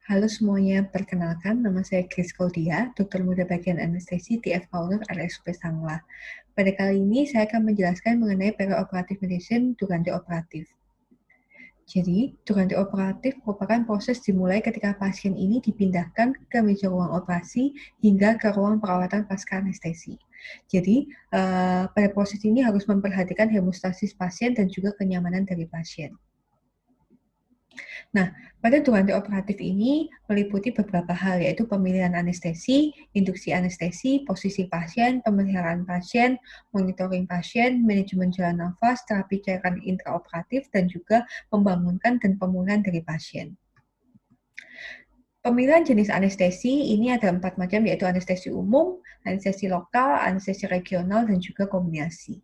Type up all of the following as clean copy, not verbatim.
Halo semuanya, perkenalkan nama saya Grace Claudia, dokter muda bagian anestesi TF Pauner RSUP Sanglah. Pada kali ini saya akan menjelaskan mengenai perioperatif medicine durante operatif. Jadi, durante operatif merupakan proses dimulai ketika pasien ini dipindahkan ke meja ruang operasi hingga ke ruang perawatan pasca anestesi. Jadi, pada proses ini harus memperhatikan hemostasis pasien dan juga kenyamanan dari pasien. Nah, pada durante operatif ini meliputi beberapa hal, yaitu pemilihan anestesi, induksi anestesi, posisi pasien, pemeliharaan pasien, monitoring pasien, manajemen jalan nafas, terapi cairan intraoperatif, dan juga membangunkan dan pemulihan dari pasien. Pemilihan jenis anestesi ini ada 4 macam, yaitu anestesi umum, anestesi lokal, anestesi regional, dan juga kombinasi.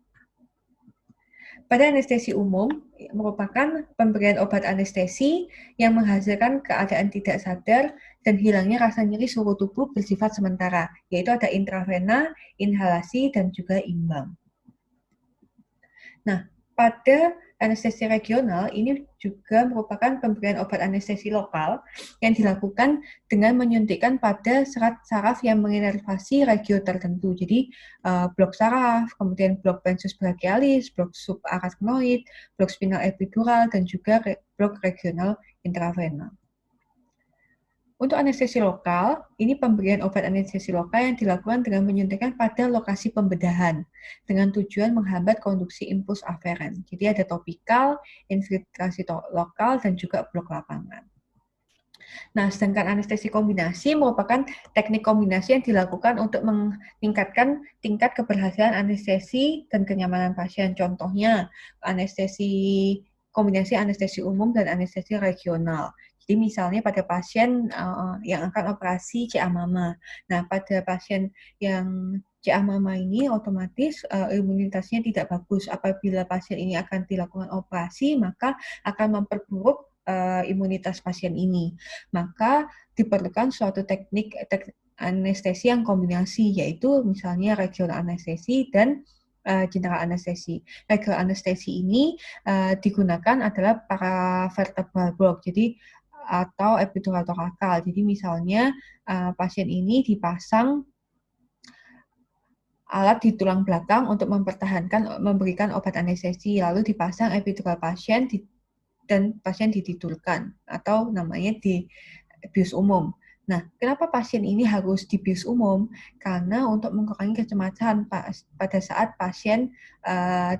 Pada anestesi umum merupakan pemberian obat anestesi yang menghasilkan keadaan tidak sadar dan hilangnya rasa nyeri seluruh tubuh bersifat sementara, yaitu ada intravena, inhalasi, dan juga imbang. Nah, pada anestesi regional ini juga merupakan pemberian obat anestesi lokal yang dilakukan dengan menyuntikkan pada serat saraf yang menginervasi regio tertentu. Jadi blok saraf, kemudian blok plensus brachialis, blok subarachnoid, blok spinal epidural, dan juga blok regional intravena. Untuk anestesi lokal, ini pemberian obat anestesi lokal yang dilakukan dengan menyuntikkan pada lokasi pembedahan dengan tujuan menghambat konduksi impuls aferen. Jadi ada topikal, infiltrasi lokal, dan juga blok lapangan. Nah, sedangkan anestesi kombinasi merupakan teknik kombinasi yang dilakukan untuk meningkatkan tingkat keberhasilan anestesi dan kenyamanan pasien. Contohnya, kombinasi anestesi umum dan anestesi regional. Jadi misalnya pada pasien yang akan operasi CA mama. Nah, pada pasien yang CA mama ini otomatis imunitasnya tidak bagus. Apabila pasien ini akan dilakukan operasi, maka akan memperburuk imunitas pasien ini. Maka diperlukan suatu teknik anestesi yang kombinasi, yaitu misalnya regional anestesi dan general anestesi. Regional anestesi ini digunakan adalah paravertebral block, jadi atau epidural torakal. Jadi misalnya pasien ini dipasang alat di tulang belakang untuk memberikan obat anestesi, lalu dipasang epidural pasien dan pasien ditidurkan atau namanya di bius umum. Nah, kenapa pasien ini harus di bius umum? Karena untuk mengurangi kecemasan pada saat pasien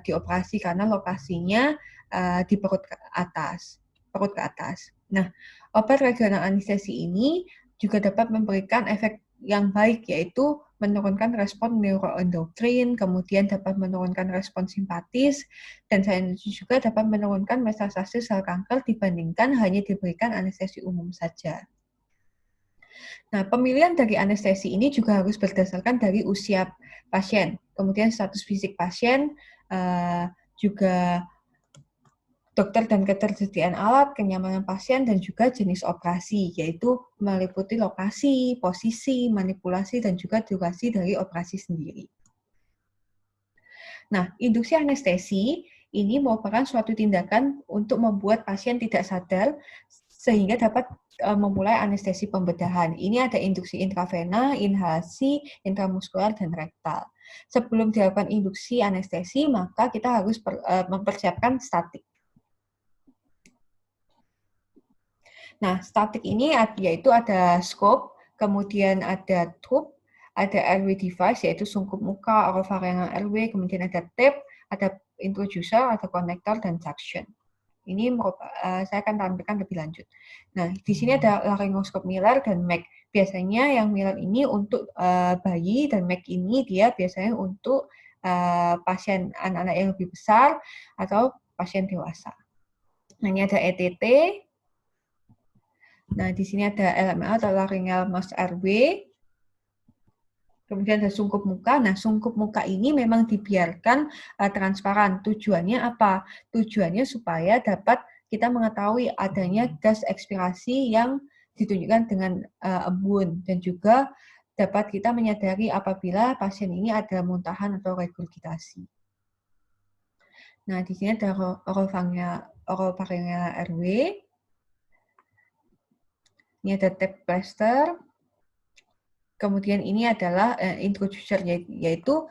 dioperasi, karena lokasinya di perut ke atas. Nah, obat regional anestesi ini juga dapat memberikan efek yang baik, yaitu menurunkan respon neuroendokrin, kemudian dapat menurunkan respon simpatis, dan selain itu juga dapat menurunkan metastase sel kanker dibandingkan hanya diberikan anestesi umum saja. Nah, pemilihan dari anestesi ini juga harus berdasarkan dari usia pasien, kemudian status fisik pasien, juga dokter dan ketersediaan alat, kenyamanan pasien, dan juga jenis operasi, yaitu meliputi lokasi, posisi, manipulasi, dan juga durasi dari operasi sendiri. Nah, induksi anestesi ini merupakan suatu tindakan untuk membuat pasien tidak sadar sehingga dapat memulai anestesi pembedahan. Ini ada induksi intravena, inhalasi, intramuskular, dan rektal. Sebelum dilakukan induksi anestesi, maka kita harus mempersiapkan statik. Nah, statik ini yaitu ada scope, kemudian ada tube, ada airway device, yaitu sungkup muka, orofaringal airway, kemudian ada tape, ada introducer, ada konektor, dan suction. Ini saya akan tampilkan lebih lanjut. Nah, di sini ada laryngoskop Miller dan Mac. Biasanya yang Miller ini untuk bayi, dan Mac ini dia biasanya untuk pasien anak-anak yang lebih besar atau pasien dewasa. Nah, ini ada ETT. Nah, di sini ada LMA atau laryngeal mask airway. Kemudian ada sungkup muka. Nah, sungkup muka ini memang dibiarkan transparan. Tujuannya apa? Tujuannya supaya dapat kita mengetahui adanya gas ekspirasi yang ditunjukkan dengan embun, dan juga dapat kita menyadari apabila pasien ini ada muntahan atau regurgitasi. Nah, di sini ada oropharyngeal airway. Ini ada tape plaster. Kemudian ini adalah introducer, yaitu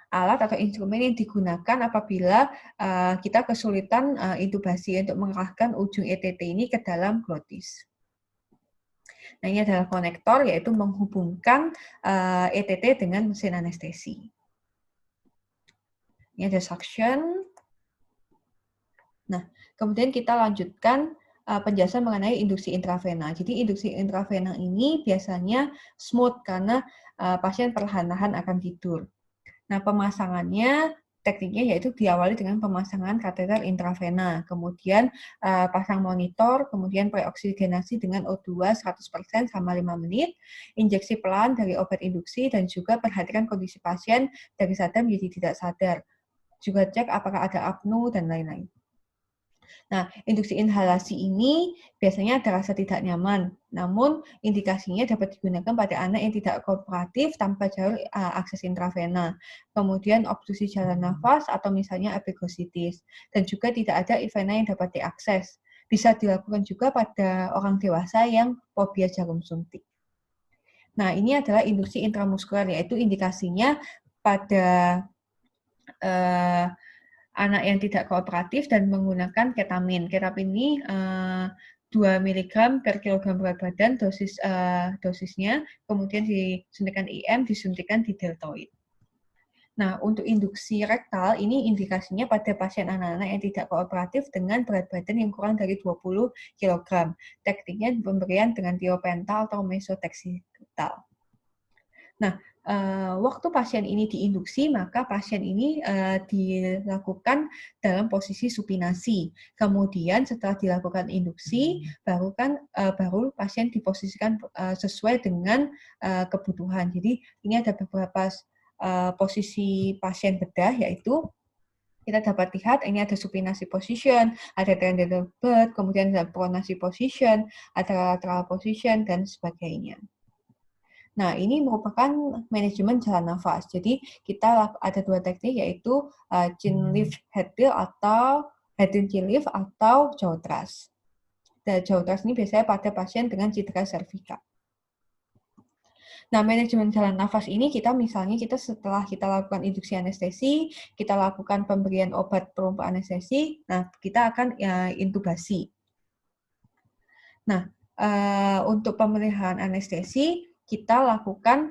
alat atau instrumen yang digunakan apabila kita kesulitan intubasi untuk mengarahkan ujung ETT ini ke dalam glotis. Nah, ini adalah konektor, yaitu menghubungkan ETT dengan mesin anestesi. Ini ada suction. Nah, kemudian kita lanjutkan penjelasan mengenai induksi intravena. Jadi induksi intravena ini biasanya smooth karena pasien perlahan-lahan akan tidur. Nah, pemasangannya tekniknya yaitu diawali dengan pemasangan kateter intravena, kemudian pasang monitor, kemudian preoksigenasi dengan O2 100% selama 5 menit, injeksi pelan dari obat induksi, dan juga perhatikan kondisi pasien dari sadar menjadi tidak sadar. Juga cek apakah ada apnu dan lain-lain. Nah, induksi inhalasi ini biasanya ada rasa tidak nyaman, namun indikasinya dapat digunakan pada anak yang tidak kooperatif tanpa jalur akses intravena, kemudian obstruksi jalan nafas atau misalnya epiglossitis, dan juga tidak ada vena yang dapat diakses. Bisa dilakukan juga pada orang dewasa yang fobia jarum suntik. Nah, ini adalah induksi intramuskuler, yaitu indikasinya pada anak yang tidak kooperatif dan menggunakan ketamin. Ketamin ini 2 mg per kilogram berat badan dosisnya, kemudian disuntikan IM, disuntikan di deltoid. Nah, untuk induksi rektal, ini indikasinya pada pasien anak-anak yang tidak kooperatif dengan berat badan yang kurang dari 20 kg. Tekniknya pemberian dengan tiopental atau mesotexital. Nah, waktu pasien ini diinduksi, maka pasien ini dilakukan dalam posisi supinasi. Kemudian setelah dilakukan induksi, baru pasien diposisikan sesuai dengan kebutuhan. Jadi ini ada beberapa posisi pasien bedah, yaitu kita dapat lihat ini ada supinasi position, ada tender birth, kemudian ada pronasi position, ada lateral position, dan sebagainya. Nah, ini merupakan manajemen jalan nafas. Jadi, kita ada 2 teknik, yaitu chin lift head tilt atau head and chin lift atau jaw thrust. Dan jaw thrust ini biasanya pada pasien dengan cedera servikal. Nah, manajemen jalan nafas ini kita setelah kita lakukan induksi anestesi, kita lakukan pemberian obat pelumpuh anestesi, nah kita akan intubasi. Nah, untuk pemeliharaan anestesi, kita lakukan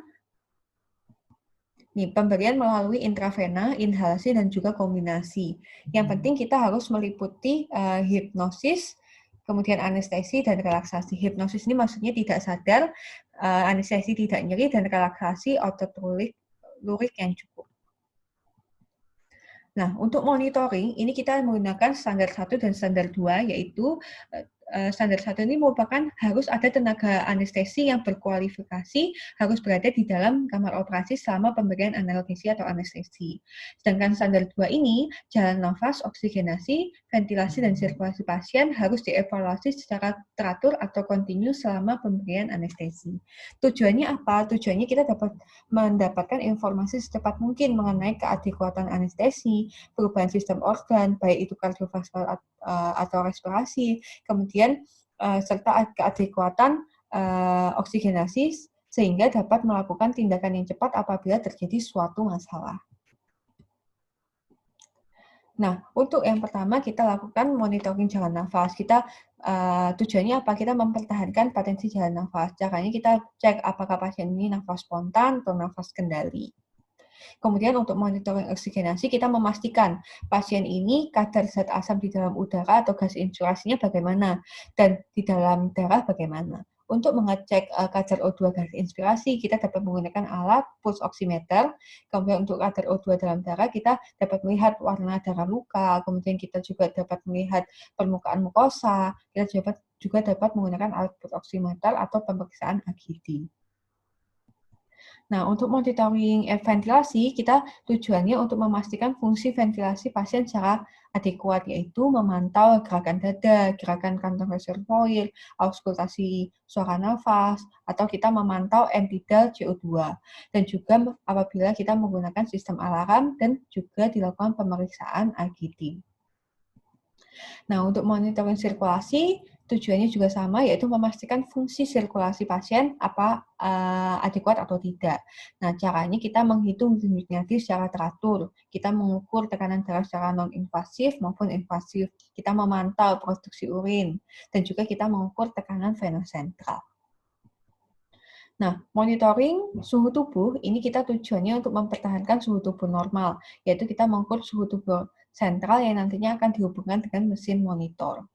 pemberian melalui intravena, inhalasi, dan juga kombinasi. Yang penting kita harus meliputi hipnosis, kemudian anestesi, dan relaksasi. Hipnosis ini maksudnya tidak sadar, anestesi tidak nyeri, dan relaksasi otot lurik yang cukup. Nah, untuk monitoring, ini kita menggunakan standar 1 dan standar 2, yaitu standar 1 ini merupakan harus ada tenaga anestesi yang berkualifikasi, harus berada di dalam kamar operasi selama pemberian analgesi atau anestesi. Sedangkan standar 2 ini, jalan nafas, oksigenasi, ventilasi, dan sirkulasi pasien harus dievaluasi secara teratur atau kontinu selama pemberian anestesi. Tujuannya apa? Tujuannya kita dapat mendapatkan informasi secepat mungkin mengenai keadekuatan anestesi, perubahan sistem organ, baik itu kardiovaskular atau respirasi, kemudian serta keadekuatan oksigenasi sehingga dapat melakukan tindakan yang cepat apabila terjadi suatu masalah. Nah, untuk yang pertama kita lakukan monitoring jalan nafas. Kita tujuannya apa? Kita mempertahankan potensi jalan nafas. Caranya kita cek apakah pasien ini nafas spontan atau nafas kendali. Kemudian untuk monitoring oksigenasi, kita memastikan pasien ini kadar zat asam di dalam udara atau gas inspirasinya bagaimana, dan di dalam darah bagaimana. Untuk mengecek kadar O2 gas inspirasi, kita dapat menggunakan alat pulse oximeter. Kemudian untuk kadar O2 dalam darah, kita dapat melihat warna darah luka, kemudian kita juga dapat melihat permukaan mukosa, kita juga dapat menggunakan alat pulse oximeter atau pemeriksaan AGD. Nah, untuk monitoring ventilasi, kita tujuannya untuk memastikan fungsi ventilasi pasien secara adekuat, yaitu memantau gerakan dada, gerakan kantong reservoir, auskultasi suara nafas, atau kita memantau empidal CO2. Dan juga apabila kita menggunakan sistem alarm dan juga dilakukan pemeriksaan AGD. Nah, untuk monitoring sirkulasi, Tujuannya juga sama, yaitu memastikan fungsi sirkulasi pasien adekuat atau tidak. Nah, caranya kita menghitung denyut nadi secara teratur, kita mengukur tekanan darah secara non-invasif maupun invasif, kita memantau produksi urin, dan juga kita mengukur tekanan vena sentral. Nah, monitoring suhu tubuh ini kita tujuannya untuk mempertahankan suhu tubuh normal, yaitu kita mengukur suhu tubuh sentral yang nantinya akan dihubungkan dengan mesin monitor.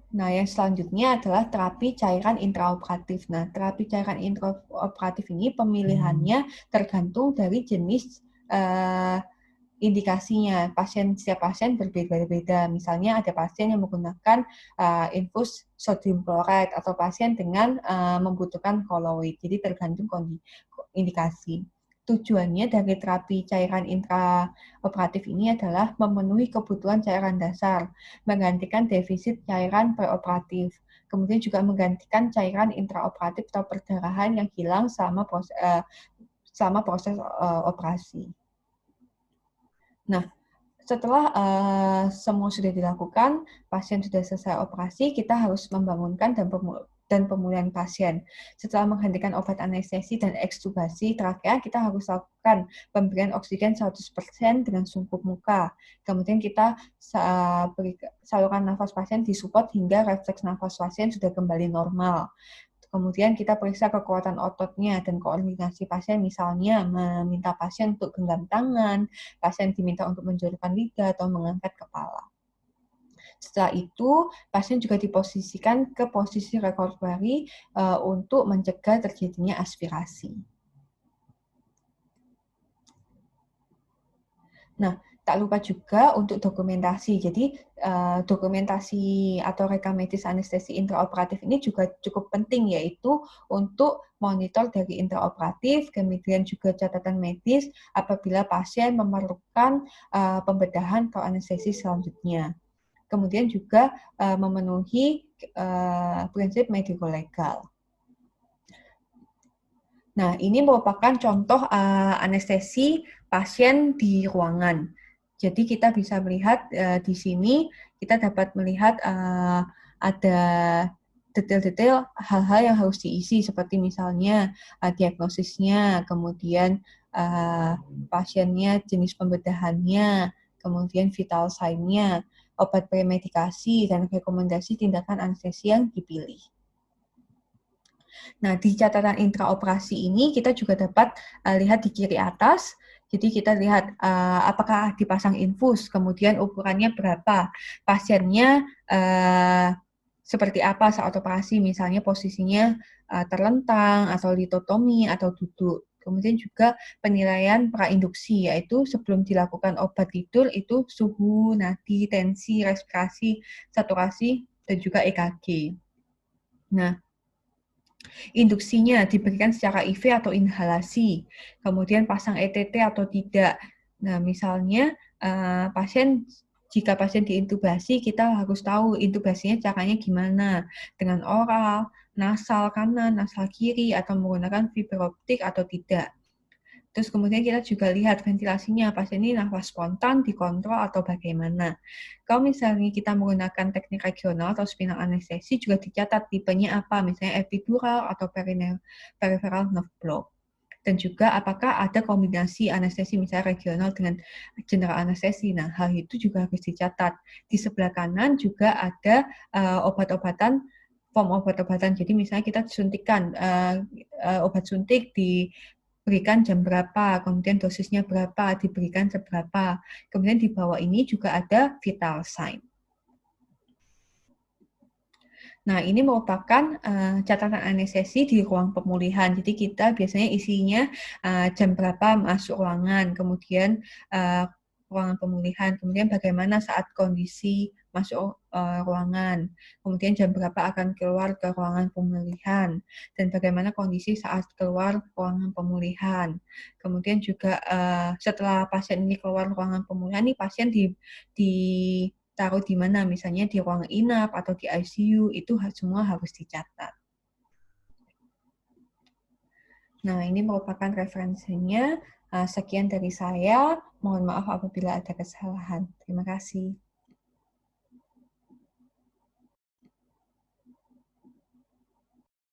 Nah, yang selanjutnya adalah terapi cairan intraoperatif. Nah, terapi cairan intraoperatif ini pemilihannya tergantung dari jenis indikasinya. Setiap pasien berbeda-beda. Misalnya ada pasien yang menggunakan infus sodium chloride atau pasien dengan membutuhkan koloid. Jadi tergantung indikasi. Tujuannya dari terapi cairan intraoperatif ini adalah memenuhi kebutuhan cairan dasar, menggantikan defisit cairan preoperatif, kemudian juga menggantikan cairan intraoperatif atau perdarahan yang hilang selama proses operasi. Nah, setelah semua sudah dilakukan, pasien sudah selesai operasi, kita harus membangunkan dan pemulihan pasien. Setelah menghentikan obat anestesi dan ekstubasi trakea, kita harus lakukan pemberian oksigen 100% dengan sungkup muka. Kemudian kita saluran nafas pasien disupport hingga refleks nafas pasien sudah kembali normal. Kemudian kita periksa kekuatan ototnya dan koordinasi pasien, misalnya meminta pasien untuk genggam tangan, pasien diminta untuk menjulurkan lidah atau mengangkat kepala. Setelah itu, pasien juga diposisikan ke posisi recovery untuk mencegah terjadinya aspirasi. Nah, tak lupa juga untuk dokumentasi. Jadi, dokumentasi atau rekam medis anestesi intraoperatif ini juga cukup penting, yaitu untuk monitor dari intraoperatif, kemudian juga catatan medis apabila pasien memerlukan pembedahan atau anestesi selanjutnya. Kemudian juga memenuhi prinsip mediko-legal. Nah, ini merupakan contoh anestesi pasien di ruangan. Jadi kita bisa melihat di sini, kita dapat melihat ada detail-detail hal-hal yang harus diisi, seperti misalnya diagnosisnya, kemudian pasiennya, jenis pembedahannya, kemudian vital sign-nya, obat premedikasi, dan rekomendasi tindakan anestesi yang dipilih. Nah, di catatan intraoperasi ini kita juga dapat lihat di kiri atas. Jadi kita lihat apakah dipasang infus, kemudian ukurannya berapa, pasiennya seperti apa saat operasi, misalnya posisinya terlentang, atau litotomi, atau duduk. Kemudian juga penilaian prainduksi, yaitu sebelum dilakukan obat tidur itu suhu, nadi, tensi, respirasi, saturasi, dan juga EKG. Nah, induksinya diberikan secara IV atau inhalasi, kemudian pasang ETT atau tidak. Nah, misalnya jika pasien diintubasi, kita harus tahu intubasinya caranya gimana, dengan oral, nasal kanan, nasal kiri, atau menggunakan fiber optik atau tidak. Terus kemudian kita juga lihat ventilasinya, pasien ini nafas spontan, dikontrol, atau bagaimana. Kalau misalnya kita menggunakan teknik regional atau spinal anestesi, juga dicatat tipenya apa, misalnya epidural atau peripheral nerve block. Dan juga apakah ada kombinasi anestesi, misalnya regional dengan general anestesi. Nah, hal itu juga harus dicatat. Di sebelah kanan juga ada obat-obatan, form obat-obatan. Jadi misalnya kita suntikan obat suntik diberikan jam berapa, kemudian dosisnya berapa, diberikan seberapa. Kemudian di bawah ini juga ada vital sign. Nah, ini merupakan catatan anestesi di ruang pemulihan. Jadi kita biasanya isinya jam berapa masuk ruangan, kemudian ruangan pemulihan, kemudian bagaimana saat kondisi masuk ruangan, kemudian jam berapa akan keluar ke ruangan pemulihan, dan bagaimana kondisi saat keluar ruangan pemulihan. Kemudian juga setelah pasien ini keluar ruangan pemulihan, nih pasien ditaruh di mana, misalnya di ruang inap atau di ICU, itu semua harus dicatat. Nah, ini merupakan referensinya. Sekian dari saya. Mohon maaf apabila ada kesalahan. Terima kasih.